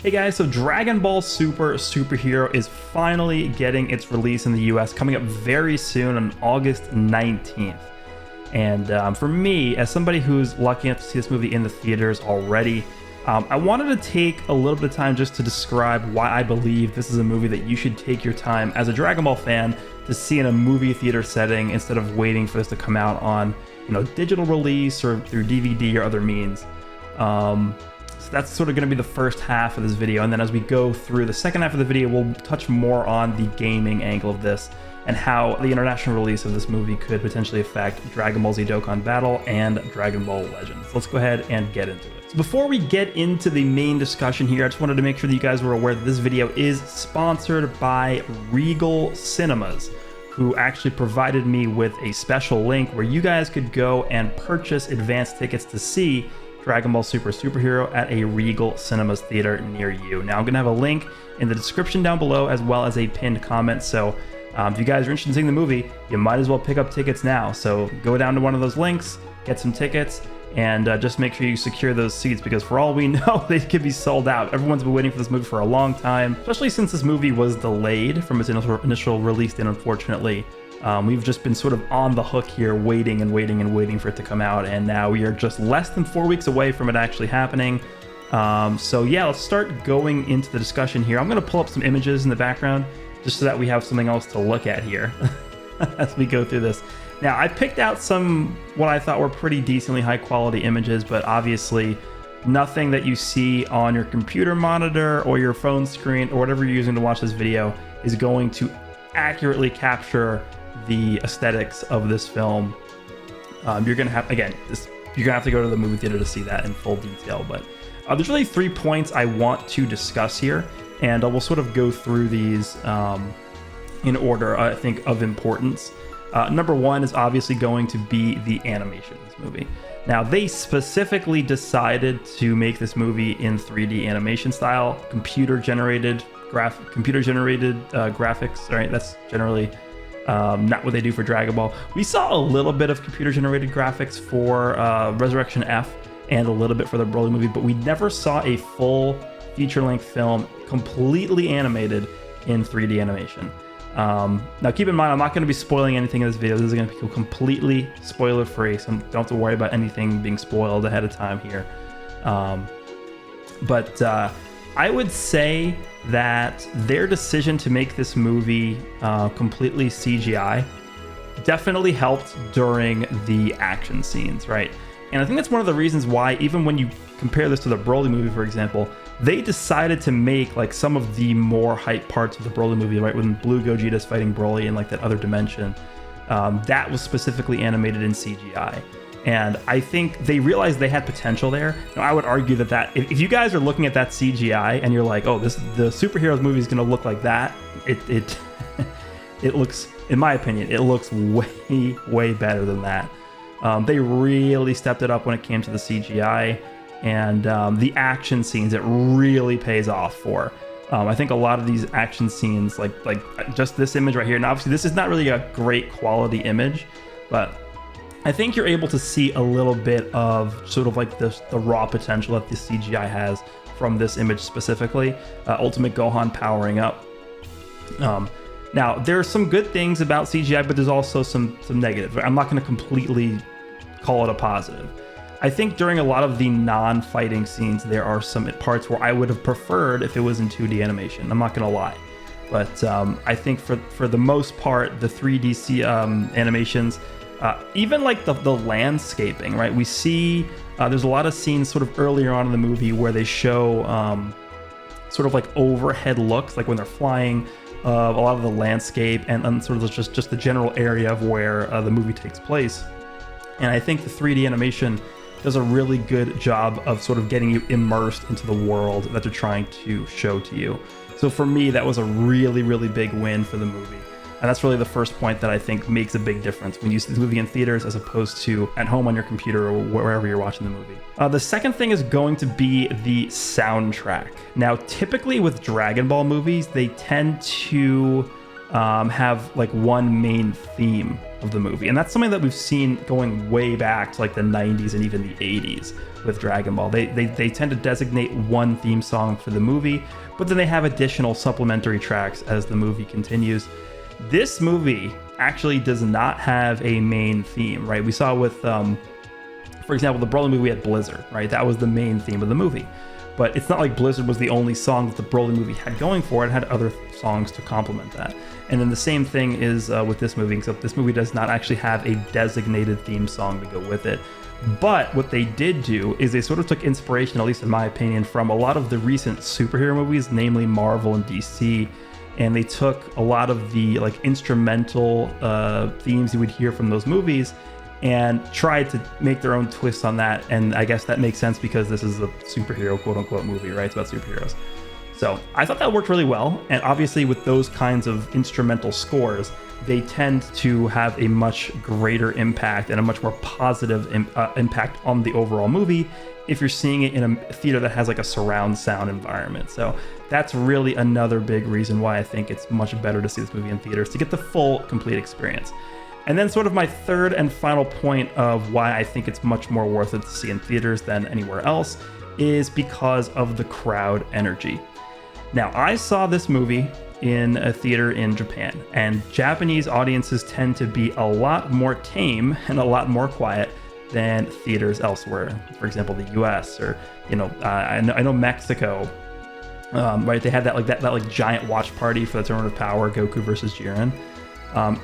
Hey guys, so Dragon Ball Super Superhero is finally getting its release in the US, coming up very soon on August 19th. And for me, as somebody who's lucky enough to see this movie in the theaters already, I wanted to take a little bit of time just to describe why I believe this is a movie that you should take your time as a Dragon Ball fan to see in a movie theater setting instead of waiting for this to come out on, digital release or through DVD or other means. So that's sort of going to be the first half of this video, and then as we go through the second half of the video, we'll touch more on the gaming angle of this and how the international release of this movie could potentially affect Dragon Ball Z Dokkan Battle and Dragon Ball Legends. Let's go ahead and get into it. So before we get into the main discussion here, I just wanted to make sure that you guys were aware that this video is sponsored by Regal Cinemas, who actually provided me with a special link where you guys could go and purchase advance tickets to see Dragon Ball Super Superhero at a Regal Cinemas theater near you. Now I'm going to have a link in the description down below as well as a pinned comment, so if you guys are interested in seeing the movie, you might as well pick up tickets now. So go down to one of those links, get some tickets, and just make sure you secure those seats, because for all we know, they could be sold out. Everyone's been waiting for this movie for a long time, especially since this movie was delayed from its initial release date, unfortunately. We've just been sort of on the hook here, waiting and waiting and waiting for it to come out, and now we are just less than 4 weeks away from it actually happening. So yeah, let's start going into the discussion here. I'm going to pull up some images in the background just so that we have something else to look at here as we go through this. Now, I picked out some what I thought were pretty decently high quality images, but obviously nothing that you see on your computer monitor or your phone screen or whatever you're using to watch this video is going to accurately capture the aesthetics of this film. You're gonna have, again, you're gonna have to go to the movie theater to see that in full detail. But there's really 3 points I want to discuss here, and we'll sort of go through these in order, I think, of importance. Number one is obviously going to be the animation of this movie. Now, they specifically decided to make this movie in 3D animation style, computer-generated graphics. Right, that's generally not what they do for Dragon Ball. We saw a little bit of computer-generated graphics for Resurrection F and a little bit for the Broly movie, but we never saw a full feature-length film completely animated in 3D animation. Now keep in mind, I'm not going to be spoiling anything in this video. This is going to be completely spoiler-free, so don't have to worry about anything being spoiled ahead of time here. But I would say that their decision to make this movie completely CGI definitely helped during the action scenes, right? And I think that's one of the reasons why, even when you compare this to the Broly movie, for example, they decided to make like some of the more hype parts of the Broly movie, right? When Blue Gogeta's fighting Broly in like that other dimension, that was specifically animated in CGI. And I think they realized they had potential there. Now, I would argue that if you guys are looking at that CGI and you're like, oh, the superheroes movie is going to look like that, it looks, in my opinion, it looks way better than that. They really stepped it up when it came to the CGI, and the action scenes, it really pays off for. I think a lot of these action scenes, like just this image right here, and obviously this is not really a great quality image, but I think you're able to see a little bit of sort of like the raw potential that the CGI has from this image specifically. Ultimate Gohan powering up. Now, there are some good things about CGI, but there's also some negatives. I'm not going to completely call it a positive. I think during a lot of the non-fighting scenes, there are some parts where I would have preferred if it was in 2D animation. I'm not going to lie. But I think for the most part, the 3D animations, even like the landscaping, right? We see there's a lot of scenes sort of earlier on in the movie where they show sort of like overhead looks, like when they're flying, a lot of the landscape and sort of just the general area of where the movie takes place. And I think the 3D animation does a really good job of sort of getting you immersed into the world that they're trying to show to you. So for me, that was a really big win for the movie. And that's really the first point that I think makes a big difference when you see the movie in theaters as opposed to at home on your computer or wherever you're watching the movie. The second thing is going to be the soundtrack. Now, typically with Dragon Ball movies, they tend to have like one main theme of the movie, and that's something that we've seen going way back to like the 90s and even the 80s with Dragon Ball. They tend to designate one theme song for the movie, but then they have additional supplementary tracks as the movie continues. This movie actually does not have a main theme, right? We saw with for example, the Broly movie, we had Blizzard, right? That was the main theme of the movie. But it's not like Blizzard was the only song that the Broly movie had going for it. It had other songs to complement that. And then the same thing is with this movie, except this movie does not actually have a designated theme song to go with it. But what they did do is they sort of took inspiration, at least in my opinion, from a lot of the recent superhero movies, namely Marvel and DC. And they took a lot of the like instrumental themes you would hear from those movies and tried to make their own twist on that. And I guess that makes sense because this is a superhero quote unquote movie, right? It's about superheroes. So I thought that worked really well. And obviously with those kinds of instrumental scores, they tend to have a much greater impact and a much more positive impact on the overall movie if you're seeing it in a theater that has like a surround sound environment. So that's really another big reason why I think it's much better to see this movie in theaters, to get the full, complete experience. And then sort of my third and final point of why I think it's much more worth it to see in theaters than anywhere else is because of the crowd energy. Now, I saw this movie in a theater in Japan, and Japanese audiences tend to be a lot more tame and a lot more quiet than theaters elsewhere. For example, the US, or, you know, I know Mexico, right? They had that giant watch party for the Tournament of Power, Goku versus Jiren.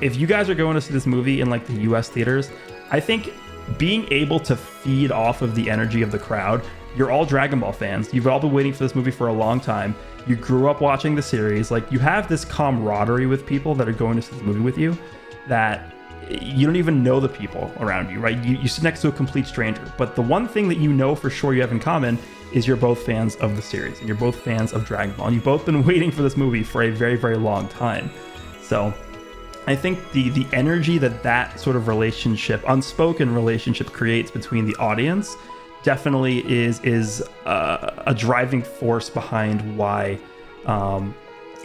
If you guys are going to see this movie in like the US theaters, I think being able to feed off of the energy of the crowd, you're all Dragon Ball fans. You've all been waiting for this movie for a long time. You grew up watching the series. Like, you have this camaraderie with people that are going to see the movie with you that you don't even know the people around you, right? You sit next to a complete stranger. But the one thing that you know for sure you have in common is you're both fans of the series and you're both fans of Dragon Ball. And you've both been waiting for this movie for a very, very long time. So I think the energy that sort of relationship, unspoken relationship, creates between the audience definitely is a driving force behind why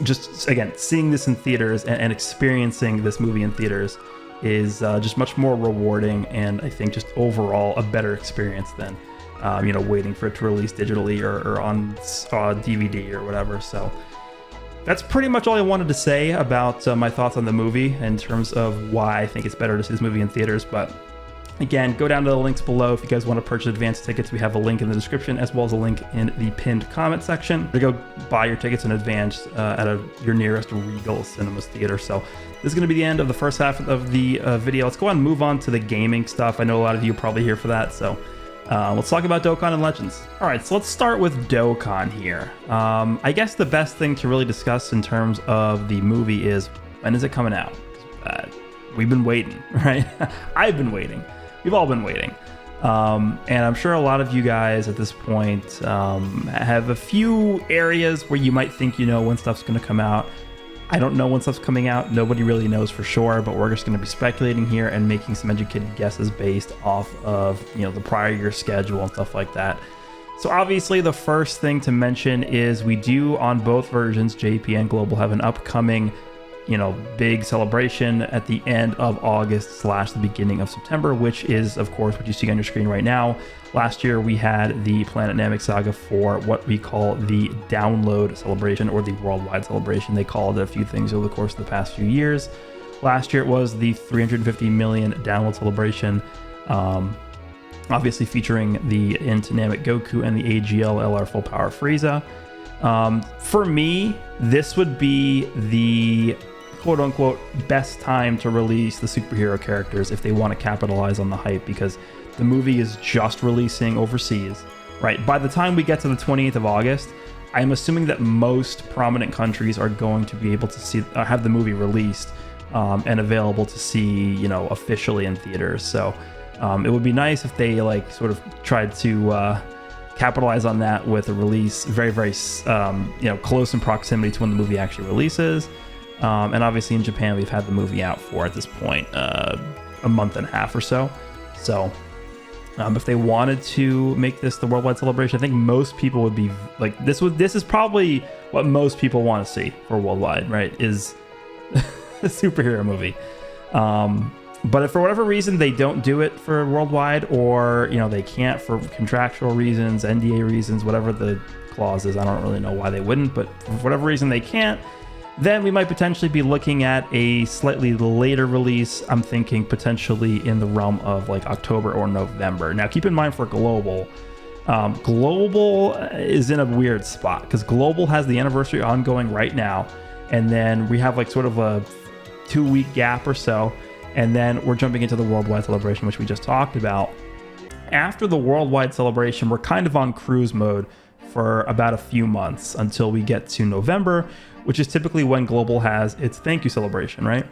just, again, seeing this in theaters and experiencing this movie in theaters is just much more rewarding, and I think just overall a better experience than waiting for it to release digitally or on DVD or whatever. So that's pretty much all I wanted to say about my thoughts on the movie in terms of why I think it's better to see this movie in theaters. But again, go down to the links below if you guys want to purchase advance tickets. We have a link in the description as well as a link in the pinned comment section to go buy your tickets in advance at your nearest Regal Cinemas theater. So this is going to be the end of the first half of the video. Let's go on and move on to the gaming stuff. I know a lot of you are probably here for that. So let's talk about Dokkan and Legends. All right, so let's start with Dokkan here. I guess the best thing to really discuss in terms of the movie is, when is it coming out? We've been waiting, right? I've been waiting. We've all been waiting. And I'm sure a lot of you guys at this point have a few areas where you might think you know when stuff's going to come out. I don't know when stuff's coming out. Nobody really knows for sure, but we're just going to be speculating here and making some educated guesses based off of, the prior year schedule and stuff like that. So obviously the first thing to mention is we do, on both versions, JP and Global, have an upcoming big celebration at the end of August / the beginning of September, which is, of course, what you see on your screen right now. Last year, we had the Planet Namek Saga for what we call the download celebration, or the worldwide celebration. They called it a few things over the course of the past few years. Last year, it was the 350 million download celebration, obviously featuring the Int Namek Goku and the AGL LR Full Power Frieza. For me, this would be the quote-unquote best time to release the superhero characters if they want to capitalize on the hype, because the movie is just releasing overseas, right? By the time we get to the 28th of August, I'm assuming that most prominent countries are going to be able to have the movie released and available to see, officially in theaters. So it would be nice if they sort of tried to capitalize on that with a release very, very close in proximity to when the movie actually releases. And obviously in Japan, we've had the movie out for, at this point, a month and a half or so. So if they wanted to make this the worldwide celebration, I think most people would be this is probably what most people want to see for worldwide, right? Is superhero movie. But if for whatever reason they don't do it for worldwide, or they can't for contractual reasons, NDA reasons, whatever the clause is, I don't really know why they wouldn't, but for whatever reason they can't, then we might potentially be looking at a slightly later release. I'm thinking potentially in the realm of like October or November. Now keep in mind for Global, Global is in a weird spot because Global has the anniversary ongoing right now, and then we have like sort of a 2-week gap or so. And then we're jumping into the worldwide celebration, which we just talked about. After the worldwide celebration, we're kind of on cruise mode for about a few months until we get to November, which is typically when Global has its thank you celebration, right?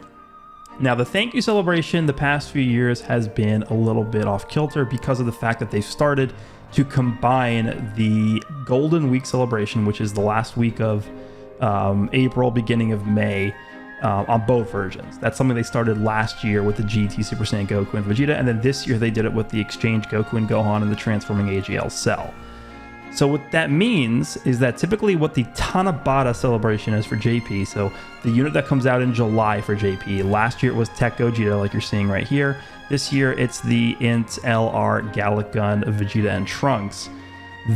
Now, the thank you celebration the past few years has been a little bit off kilter because of the fact that they've started to combine the Golden Week celebration, which is the last week of April, beginning of May, on both versions. That's something they started last year with the GT Super Saiyan Goku and Vegeta, and then this year they did it with the Exchange Goku and Gohan and the Transforming AGL Cell. So what that means is that typically what the Tanabata celebration is for JP, so the unit that comes out in July for JP, last year it was Tech Gogeta like you're seeing right here. This year it's the Int LR Gallic Gun Vegeta and Trunks.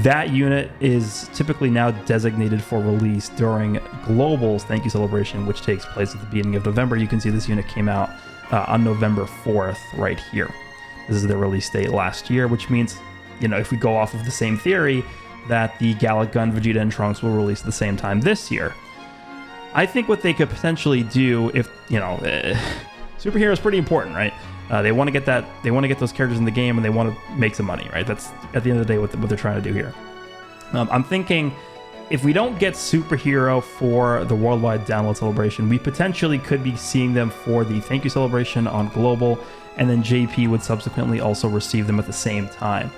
That unit is typically now designated for release during Global's Thank You Celebration, which takes place at the beginning of November. You can see this unit came out on November 4th right here. This is the release date last year, which means, if we go off of the same theory, that the Gallic Gun, Vegeta, and Trunks will release at the same time this year. I think what they could potentially do if, superhero is pretty important, right? They want to get that. They want to get those characters in the game, and they want to make some money, right? That's at the end of the day what they're trying to do here. I'm thinking if we don't get superhero for the worldwide download celebration, we potentially could be seeing them for the thank you celebration on Global, and then JP would subsequently also receive them at the same time.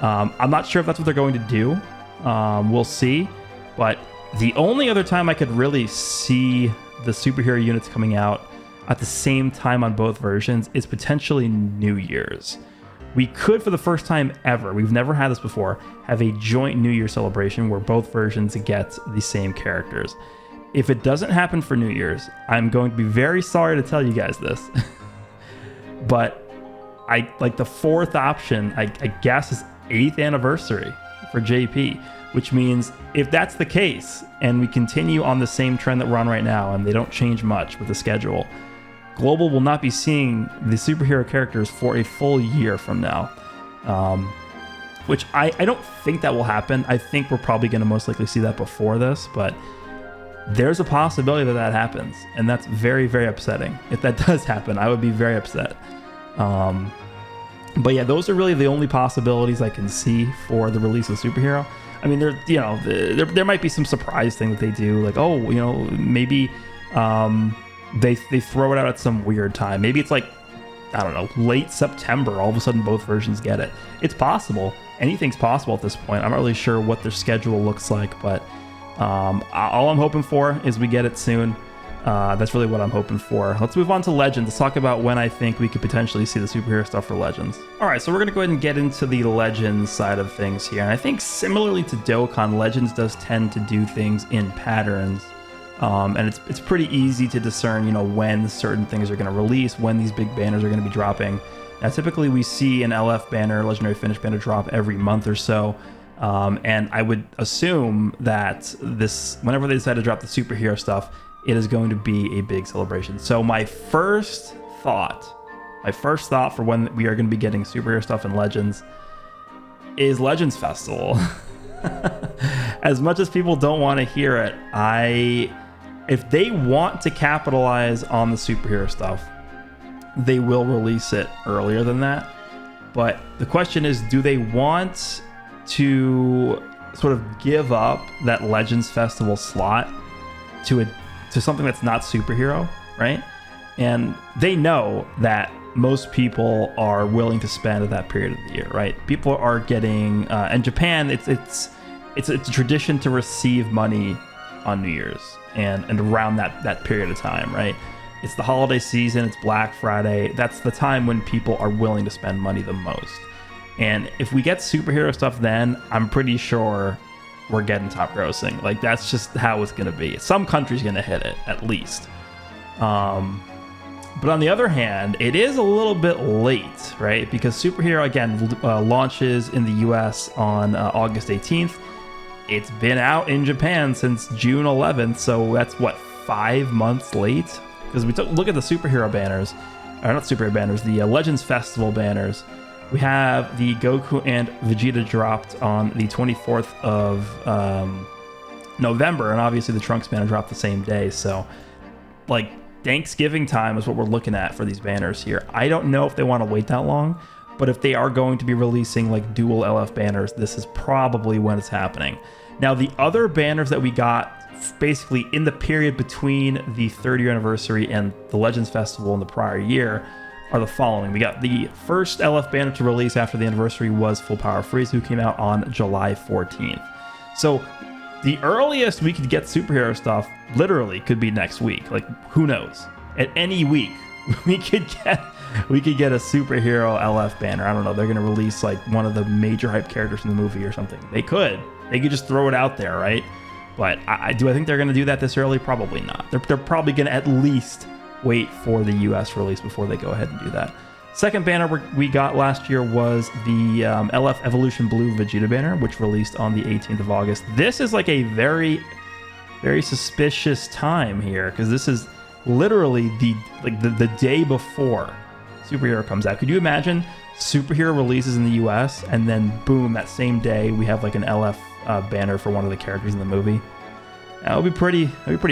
I'm not sure if that's what they're going to do. We'll see. But the only other time I could really see the superhero units coming out at the same time on both versions is potentially New Year's. We could, for the first time ever, we've never had this before, have a joint New Year celebration where both versions get the same characters. If it doesn't happen for New Year's, I'm going to be very sorry to tell you guys this. But I like the fourth option, I guess, is 8th anniversary for JP, which means if that's the case and we continue on the same trend that we're on right now and they don't change much with the schedule, Global will not be seeing the superhero characters for a full year from now, which I don't think that will happen. I think we're probably going to most likely see that before this, but there's a possibility that that happens, and that's very, very upsetting. If that does happen, I would be very upset. But yeah, those are really the only possibilities I can see for the release of superhero. I mean, there might be some surprise thing that they do, like, maybe they throw it out at some weird time. Maybe it's like, I don't know, late September, all of a sudden both versions get it. It's possible. Anything's possible at this point. I'm not really sure what their schedule looks like, but all I'm hoping for is we get it soon. That's really what I'm hoping for. Let's move on to Legends. Let's talk about when I think we could potentially see the superhero stuff for Legends. All right, so we're going to go ahead and get into the Legends side of things here. And I think similarly to Dokkan, Legends does tend to do things in patterns. And it's pretty easy to discern, when certain things are going to release, when these big banners are going to be dropping. Now, typically we see an LF banner, Legendary Finish banner, drop every month or so. And I would assume that whenever they decide to drop the superhero stuff, it is going to be a big celebration. So my first thought for when we are going to be getting superhero stuff in Legends is Legends Festival. As much as people don't want to hear it, if they want to capitalize on the superhero stuff, they will release it earlier than that. But the question is, do they want to sort of give up that Legends Festival slot to something that's not superhero, right? And they know that most people are willing to spend at that period of the year, right? People are getting, in Japan, it's a tradition to receive money on New Year's and around that period of time, right? It's the holiday season, it's Black Friday. That's the time when people are willing to spend money the most. And if we get superhero stuff then, I'm pretty sure we're getting top grossing. Like, that's just how it's going to be. Some country's going to hit it, at least. But on the other hand, it is a little bit late, right? Because Superhero, again, launches in the US on August 18th. It's been out in Japan since June 11th, so that's, what, 5 months late? Because we look at the Superhero banners, or not Superhero banners, the Legends Festival banners. We have the Goku and Vegeta dropped on the 24th of November, and obviously the Trunks banner dropped the same day, so, like, Thanksgiving time is what we're looking at for these banners here. I don't know if they want to wait that long, but if they are going to be releasing like dual LF banners, this is probably when it's happening. Now, the other banners that we got basically in the period between the 30th anniversary and the Legends Festival in the prior year are the following. We got the first LF banner to release after the anniversary was Full Power Frieza, who came out on July 14th. So the earliest we could get Superhero stuff literally could be next week. Like, who knows? At any week, we could get a Superhero LF banner. I don't know. They're going to release like one of the major hype characters in the movie or something. They could just throw it out there, right? But do I think they're going to do that this early? Probably not. They're probably going to at least wait for the US release before they go ahead and do that. Second banner we got last year was the LF Evolution Blue Vegeta banner, which released on the 18th of August. This is like a very, very suspicious time here, because this is literally the day before Superhero comes out. Could you imagine Superhero releases in the US and then boom, that same day we have like an LF banner for one of the characters in the movie? That would be pretty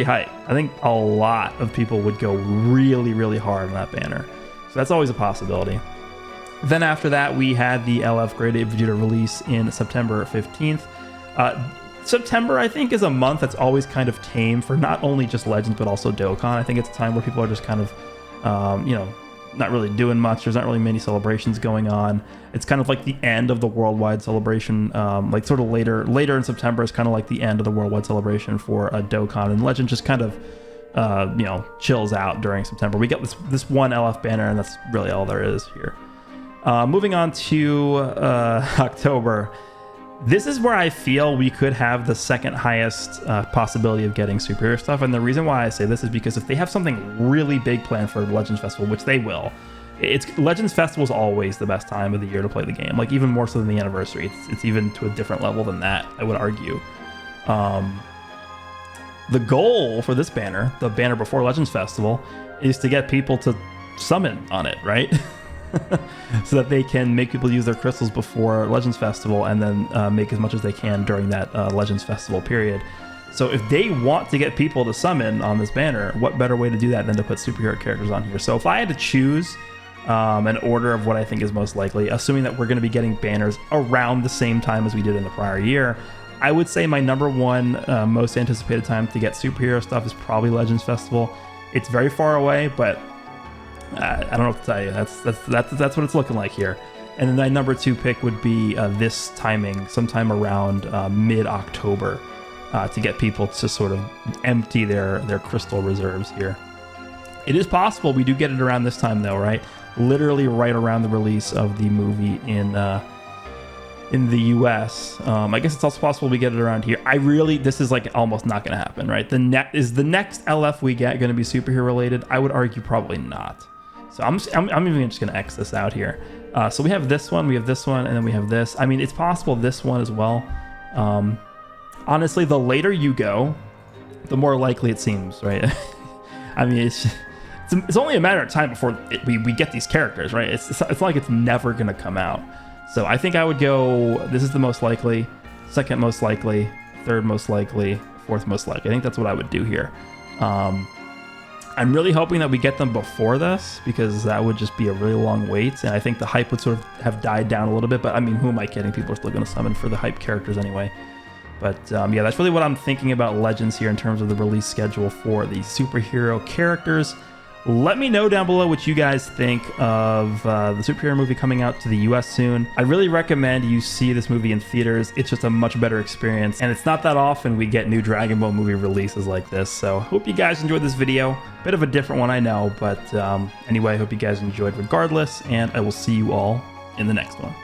hype. I think a lot of people would go really, really hard on that banner. So that's always a possibility. Then after that, we had the LF Grade 8 Vegeta release in September 15th. September, I think, is a month that's always kind of tame for not only just Legends, but also Dokkan. I think it's a time where people are just kind of, not really doing much. There's not really many celebrations going on. It's kind of like the end of the worldwide celebration. Like sort of later in September is kind of like the end of the worldwide celebration for Dokkan, and Legend just kind of chills out during September. We get this one LF banner, and that's really all there is here. Moving on to October. This is where I feel we could have the second highest possibility of getting Superhero stuff. And the reason why I say this is because if they have something really big planned for Legends Festival, which they will, Legends Festival is always the best time of the year to play the game. Like, even more so than the anniversary. It's even to a different level than that, I would argue. The goal for this banner, the banner before Legends Festival, is to get people to summon on it, right? So that they can make people use their crystals before Legends Festival and then make as much as they can during that Legends Festival period. So if they want to get people to summon on this banner, what better way to do that than to put superhero characters on here? So if I had to choose an order of what I think is most likely, assuming that we're going to be getting banners around the same time as we did in the prior year, I would say my number one most anticipated time to get superhero stuff is probably Legends Festival. It's very far away, but I don't know what to tell you. That's what it's looking like here. And then my number two pick would be this timing, sometime around mid-October, to get people to sort of empty their crystal reserves here. It is possible we do get it around this time, though, right? Literally right around the release of the movie in the US. I guess it's also possible we get it around here. This is like almost not going to happen, right? Is the next LF we get going to be superhero related? I would argue probably not. So I'm even just going to X this out here. So we have this one, and then we have this. I mean, it's possible this one as well. Honestly, the later you go, the more likely it seems, right? I mean, it's only a matter of time before we get these characters, right? It's like it's never going to come out. So I think I would go, this is the most likely, second most likely, third most likely, fourth most likely. I think that's what I would do here. I'm really hoping that we get them before this, because that would just be a really long wait, and I think the hype would sort of have died down a little bit, but I mean, who am I kidding? People are still going to summon for the hype characters anyway. But yeah, that's really what I'm thinking about Legends here in terms of the release schedule for the superhero characters. Let me know down below what you guys think of the superhero movie coming out to the US soon. I really recommend you see this movie in theaters. It's just a much better experience, and it's not that often we get new Dragon Ball movie releases like this. So hope you guys enjoyed this video. Bit of a different one, I know, but anyway, I hope you guys enjoyed regardless, and I will see you all in the next one.